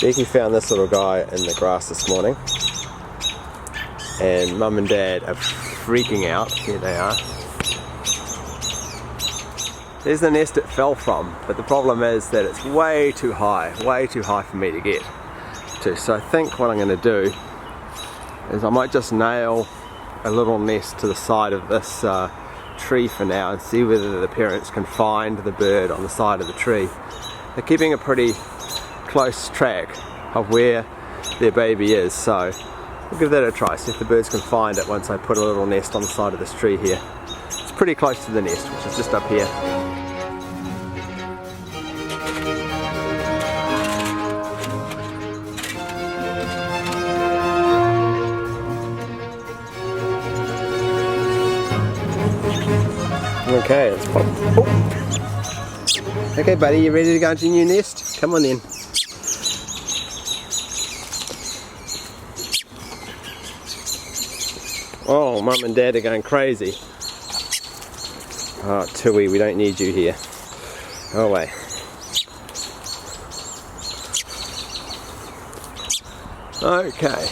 Becky found this little guy in the grass this morning, and Mum and Dad are freaking out. Here they are. There's the nest it fell from, but the problem is that it's way too high for me to get to. So I think what I'm going to do is I might just nail a little nest to the side of this tree for now and see whether the parents can find the bird on the side of the tree. They're keeping a pretty close track of where their baby is, so we'll give that a try, see if the birds can find it once I put a little nest on the side of this tree here. It's pretty close to the nest, which is just up here. Okay, let's pop. Oh. Okay, buddy, you ready to go into your new nest? Come on then. Oh, Mum and Dad are going crazy. Oh, Tui, we don't need you here. Go away. Okay.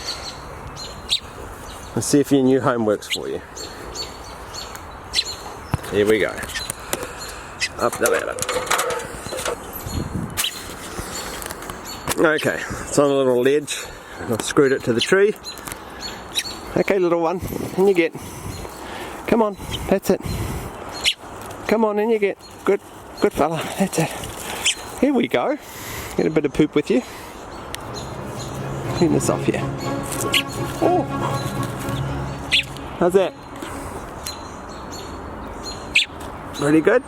Let's see if your new home works for you. Here we go. Up the ladder. Okay, it's on a little ledge. I've screwed it to the tree. Okay, little one, in you get. Come on, that's it. Come on, in you get. Good fella, that's it. Here we go. Get a bit of poop with you. Clean this off here. Oh, how's that? Pretty good.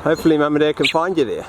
Hopefully Mum and Dad can find you there.